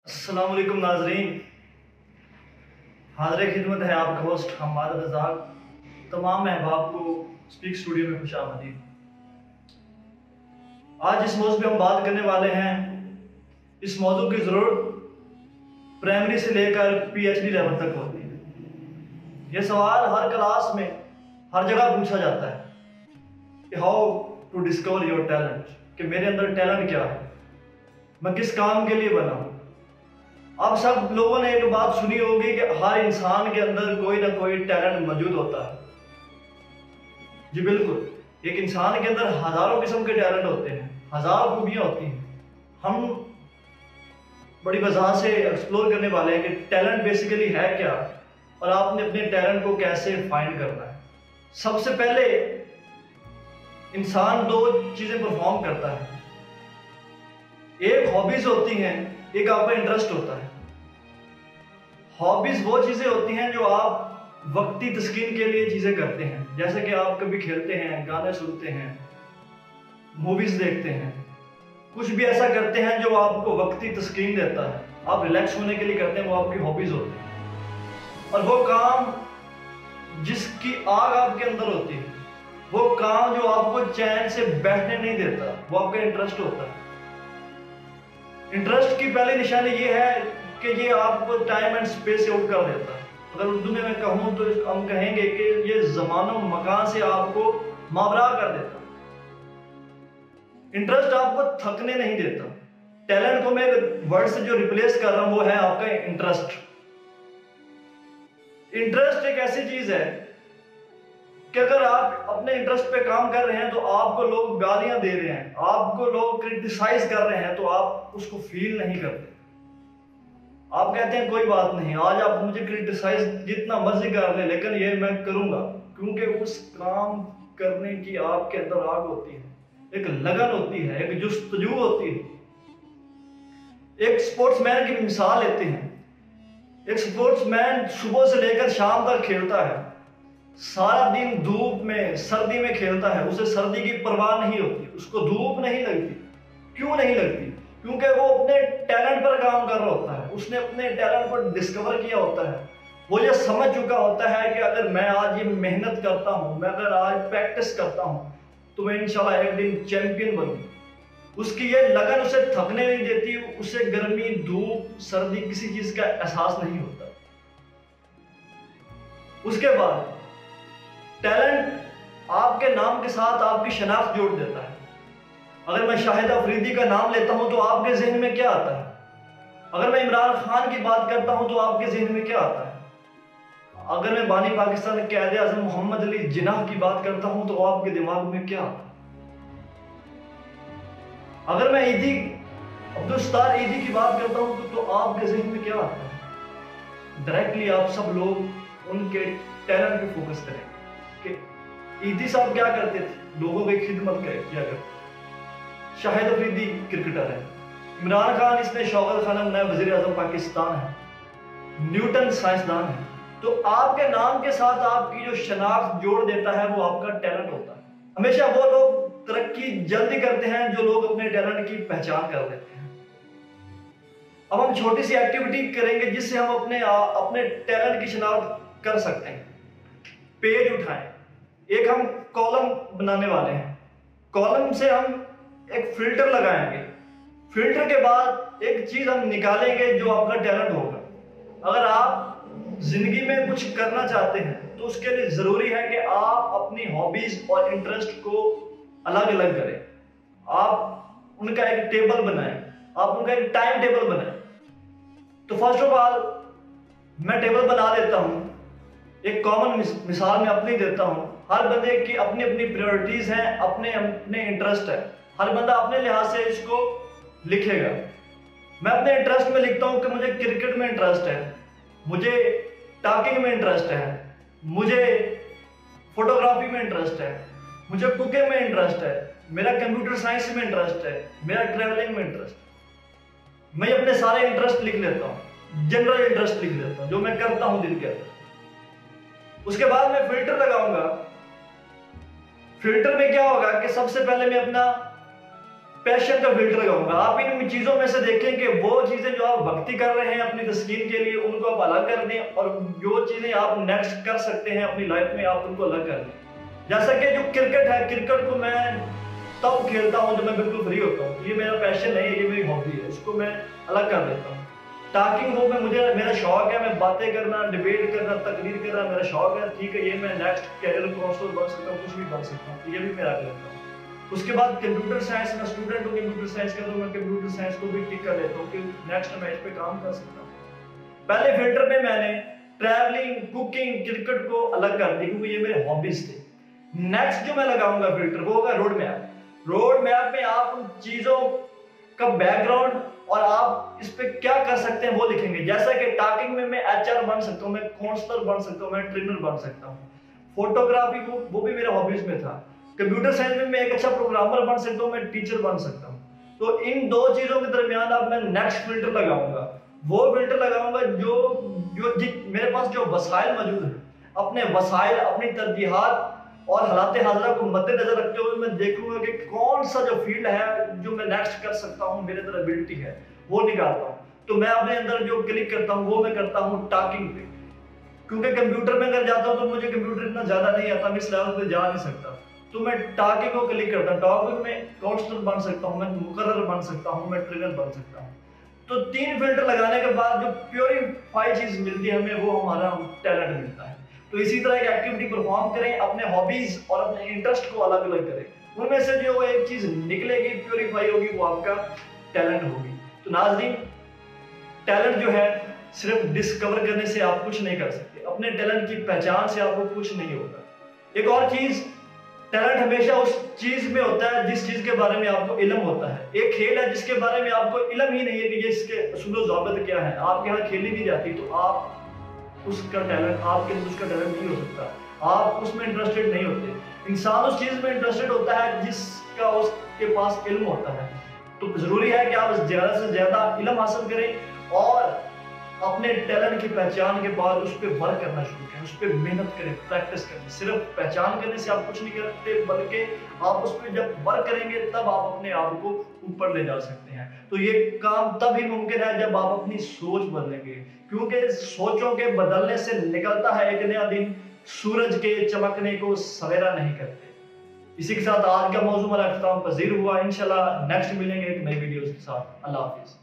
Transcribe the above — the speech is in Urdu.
السلام علیکم ناظرین، حاضر خدمت ہے آپ کا ہوسٹ حماد رزاق۔ تمام احباب کو سپیک اسٹوڈیو میں خوش آمدید۔ آج اس موضوع پہ ہم بات کرنے والے ہیں، اس موضوع کی ضرورت پرائمری سے لے کر پی ایچ ڈی لیول تک ہوتی ہے۔ یہ سوال ہر کلاس میں ہر جگہ پوچھا جاتا ہے کہ how to discover your talent, کہ میرے اندر ٹیلنٹ کیا ہے، میں کس کام کے لیے بنا ہوں۔ آپ سب لوگوں نے ایک بات سنی ہوگی کہ ہر انسان کے اندر کوئی نہ کوئی ٹیلنٹ موجود ہوتا ہے۔ جی بالکل، ایک انسان کے اندر ہزاروں قسم کے ٹیلنٹ ہوتے ہیں، ہزار خوبیاں ہوتی ہیں۔ ہم بڑی وضاحت سے ایکسپلور کرنے والے ہیں کہ ٹیلنٹ بیسیکلی ہے کیا اور آپ نے اپنے ٹیلنٹ کو کیسے فائنڈ کرنا ہے۔ سب سے پہلے انسان دو چیزیں پرفارم کرتا ہے، ایک ہابیز ہوتی ہیں، ایک آپ کا انٹرسٹ ہوتا ہے۔ ہابیز وہ چیزیں ہوتی ہیں جو آپ وقتی تسکین کے لیے چیزیں کرتے ہیں، جیسے کہ آپ کبھی کھیلتے ہیں، گانے سنتے ہیں، موویز دیکھتے ہیں، کچھ بھی ایسا کرتے ہیں جو آپ کو وقتی تسکین دیتا ہے، آپ ریلیکس ہونے کے لیے کرتے ہیں، وہ آپ کی ہابیز ہوتی ہیں۔ اور وہ کام جس کی آگ آپ کے اندر ہوتی ہے، وہ کام جو آپ کو چین سے بیٹھنے نہیں دیتا، وہ آپ کا انٹرسٹ ہوتا ہے۔ انٹرسٹ کی پہلی نشانی یہ ہے کہ یہ آپ کو ٹائم اینڈ اسپیس سے آؤٹ کر دیتا ہے۔ اگر اردو میں کہوں تو ہم کہیں گے کہ یہ زمان و مکان سے آپ کو مابرا کر دیتا ہے۔ انٹرسٹ آپ کو تھکنے نہیں دیتا۔ ٹیلنٹ کو میں ورڈ سے جو ریپلیس کر رہا ہوں وہ ہے آپ کا انٹرسٹ۔ انٹرسٹ ایک ایسی چیز ہے کہ اگر آپ اپنے انٹرسٹ پہ کام کر رہے ہیں تو آپ کو لوگ گالیاں دے رہے ہیں، آپ کو لوگ کرٹیسائز کر رہے ہیں تو آپ اس کو فیل نہیں کرتے۔ آپ کہتے ہیں کوئی بات نہیں، آج آپ مجھے کرٹیسائز جتنا مرضی کر لیں، لیکن یہ میں کروں گا، کیونکہ اس کام کرنے کی آپ کے اندر آگ ہوتی ہے، ایک لگن ہوتی ہے، ایک جستجو ہوتی ہے۔ ایک سپورٹس مین کی مثال لیتے ہیں۔ ایک سپورٹس مین صبح سے لے کر شام تک کھیلتا ہے، سارا دن دھوپ میں سردی میں کھیلتا ہے، اسے سردی کی پرواہ نہیں ہوتی، اس کو دھوپ نہیں لگتی۔ کیوں نہیں لگتی؟ کیونکہ وہ اپنے ٹیلنٹ پر کام کر رہا ہوتا ہے، اس نے اپنے ٹیلنٹ پر ڈسکور کیا ہوتا ہے۔ وہ یہ سمجھ چکا ہوتا ہے کہ اگر میں آج یہ محنت کرتا ہوں، میں اگر آج پریکٹس کرتا ہوں تو میں انشاءاللہ ایک دن چیمپئن بنوں۔ اس کی یہ لگن اسے تھکنے نہیں دیتی، اسے گرمی، دھوپ، سردی کسی چیز کا احساس نہیں ہوتا۔ اس کے بعد ٹیلنٹ آپ کے نام کے ساتھ آپ کی شناخت جوڑ دیتا ہے۔ اگر میں شاہد افریدی کا نام لیتا ہوں تو آپ کے ذہن میں کیا آتا ہے؟ اگر میں عمران خان کی بات کرتا ہوں تو آپ کے ذہن میں کیا آتا ہے؟ اگر میں بانی پاکستان قائد اعظم محمد علی جناح کی بات کرتا ہوں تو آپ کے دماغ میں کیا آتا ہے؟ اگر میں عبدالستار ایدھی کی بات کرتا ہوں تو آپ کے ذہن میں کیا آتا ہے؟ ڈائریکٹلی آپ سب لوگ ان کے ٹیلنٹ پہ فوکس کریں کہ ایدھی صاحب کیا کرتے تھے، لوگوں کی خدمت کیا کرتے۔ شاہد افریدی کرکٹر ہے، عمران خان اس نے شوکت خانم نئے وزیر اعظم پاکستان ہے، نیوٹن سائنسدان ہے۔ تو آپ کے نام کے ساتھ آپ کی جو شناخت جوڑ دیتا ہے وہ آپ کا ٹیلنٹ ہوتا ہے۔ ہمیشہ وہ لوگ ترقی جلدی کرتے ہیں جو لوگ اپنے ٹیلنٹ کی پہچان کر لیتے ہیں۔ اب ہم چھوٹی سی ایکٹیویٹی کریں گے جس سے ہم اپنے ٹیلنٹ کی شناخت کر سکتے ہیں۔ پیج اٹھائیں، ایک ہم کالم بنانے والے ہیں، کالم سے ہم ایک فلٹر لگائیں گے، فلٹر کے بعد ایک چیز ہم نکالیں گے جو آپ کا ٹیلنٹ ہوگا۔ اگر آپ زندگی میں کچھ کرنا چاہتے ہیں تو اس کے لیے ضروری ہے کہ آپ اپنی ہابیز اور انٹرسٹ کو الگ الگ کریں، آپ ان کا ایک ٹیبل بنائیں، آپ ان کا ایک ٹائم ٹیبل بنائیں۔ تو فرسٹ آف آل میں ٹیبل بنا دیتا ہوں، ایک کامن مثال میں اپنی دیتا ہوں۔ ہر بندے کی اپنی اپنی پریورٹیز ہیں، اپنے انٹرسٹ ہے، ہر بندہ اپنے لحاظ سے اس کو لکھے گا۔ میں اپنے انٹرسٹ میں لکھتا ہوں کہ مجھے کرکٹ میں انٹرسٹ ہے، مجھے ٹاکنگ میں انٹرسٹ ہے، مجھے فوٹوگرافی میں انٹرسٹ ہے، مجھے کوکنگ میں انٹرسٹ ہے، میرا کمپیوٹر سائنس میں انٹرسٹ ہے، میرا ٹریولنگ میں انٹرسٹ ہے۔ میں اپنے سارے انٹرسٹ لکھ لیتا ہوں، جنرل انٹرسٹ لکھ لیتا ہوں جو میں کرتا ہوں دن کے اندر۔ اس کے بعد میں فلٹر لگاؤں گا فلٹر میں کیا ہوگا کہ سب سے پہلے میں اپنا پیشن کا فلٹر لگاؤں گا. آپ ان چیزوں میں سے دیکھیں کہ وہ چیزیں جو آپ وقتی کر رہے ہیں اپنی تسکین کے لیے ان کو آپ الگ کر دیں, اور جو چیزیں آپ نیکسٹ کر سکتے ہیں اپنی لائف میں آپ ان کو الگ کر دیں. جیسا کہ جو کرکٹ ہے, کرکٹ کو میں تب کھیلتا ہوں جب میں بالکل فری ہوتا ہوں, یہ میرا پیشن نہیں ہے, یہ میری ہابی ہے, اس کو میں الگ کر دیتا ہوں. ٹاکنگ ہو میں مجھے میرا شوق ہے, میں باتیں کرنا, ڈیبیٹ کرنا, تقریر کرنا میرا شوق ہے, ٹھیک ہے, یہ میں نیکسٹ کیریئر کاؤنسلر بن سکتا ہوں, کچھ بھی بن سکتا ہوں, یہ بھی میں آگے لیتا ہوں. اس کے بعد کمپیوٹر سائنس, میں اسٹوڈنٹ ہوں کمپیوٹر سائنس کا, تو میں کمپیوٹر سائنس کو بھی ٹک کر لیتا ہوں کہ نیکسٹ میں اس پہ کام کر سکتا ہوں. پہلے فلٹر میں نے ٹریولنگ, کوکنگ, کرکٹ کو الگ کر دی کیونکہ یہ میرے ہابیز تھے. نیکسٹ جو میں لگاؤں گا فلٹر وہ ہوگا روڈ میپ. روڈ میپ میں آپ ان چیزوں کا بیک گراؤنڈ اور آپ اس پہ کیا کر سکتے ہیں وہ لکھیں گے. جیسا کہ ٹاکنگ میں HR بن سکتا ہوں, میں کاؤنسلر بن سکتا ہوں, میں ٹرینر بن سکتا ہوں. فوٹوگرافی وہ بھی میرے ہابیز میں تھا. کمپیوٹر سائنس میں ایک اچھا پروگرامر بن سکتا ہوں, میں ٹیچر بن سکتا ہوں. تو ان دو چیزوں کے درمیان اب میں نیکسٹ فلٹر لگاؤں گا. وہ فلٹر لگاؤں گا جو میرے پاس جو وسائل موجود ہیں, اپنے وسائل, اپنی ترجیحات اور حالات حاضرہ کو مد نظر رکھتے ہوئے میں دیکھوں گا کہ کون سا جو فیلڈ ہے جو میں نیکسٹ کر سکتا ہوں, میرے اندر ابیلٹی ہے, وہ نکالتا ہوں. تو میں اپنے اندر جو کلک کرتا ہوں وہ میں کرتا ہوں ٹاکنگ پہ, کیونکہ کمپیوٹر میں اگر جاتا ہوں تو مجھے کمپیوٹر اتنا زیادہ نہیں آتا, میں اس لیول پہ جا نہیں سکتا. تو میں ٹاکنگ کو کلک کرتا ہوں. ٹاکنگ میں کاؤنسلر بن سکتا ہوں, میں مقرر بن سکتا ہوں, میں ٹرینر بن سکتا ہوں. تو 3 فلٹر لگانے کے بعد جو پیوریفائی چیز ملتی ہے ہمیں, وہ ہمارا ٹیلنٹ ملتا ہے. تو اسی طرح ایک ایکٹیویٹی پرفارم کریں, اپنے ہابیز اور اپنے انٹرسٹ کو الگ الگ کریں, ان میں سے جو ایک چیز نکلے گی, پیوریفائی ہوگی, وہ آپ کا ٹیلنٹ ہوگی. تو ناظرین, ٹیلنٹ جو ہے صرف ڈسکور کرنے سے آپ کچھ نہیں کر سکتے, اپنے ٹیلنٹ کی پہچان سے آپ کو کچھ نہیں ہوگا. ایک اور چیز, ٹیلنٹ ہمیشہ اس چیز میں ہوتا ہے جس چیز کے بارے میں آپ کو علم ہوتا ہے. ایک کھیل ہے جس کے بارے میں آپ کو علم ہی نہیں ہے کہ یہ اس کے اصول و ضابط کیا ہے, آپ کے یہاں کھیلی نہیں جاتی, تو آپ اس کا ٹیلنٹ, آپ کے اندر اس کا ٹیلنٹ نہیں ہو سکتا, آپ اس میں انٹرسٹڈ نہیں ہوتے. انسان اس چیز میں انٹرسٹڈ ہوتا ہے جس کا اس کے پاس علم ہوتا ہے. تو ضروری ہے کہ آپ زیادہ سے زیادہ علم حاصل کریں اور اپنے ٹیلنٹ کی پہچان کے بعد اس پہ ورک کرنا شروع کریں, اس پہ محنت کریں, پریکٹس کریں. صرف پہچان کرنے سے آپ کچھ نہیں کرتے, بلکہ آپ اس پہ جب ورک کریں گے تب آپ اپنے آپ کو اوپر لے جا سکتے ہیں. تو یہ کام تب ہی ممکن ہے جب آپ اپنی سوچ بدلیں گے, کیونکہ سوچوں کے بدلنے سے نکلتا ہے ایک نیا دن, سورج کے چمکنے کو سویرا نہیں کرتے. اسی کے ساتھ آج کا موضوع ہمارا اختتام پذیر ہوا. انشاءاللہ نیکسٹ ملیں گے ایک نئی ویڈیوز کے ساتھ. اللہ حافظ.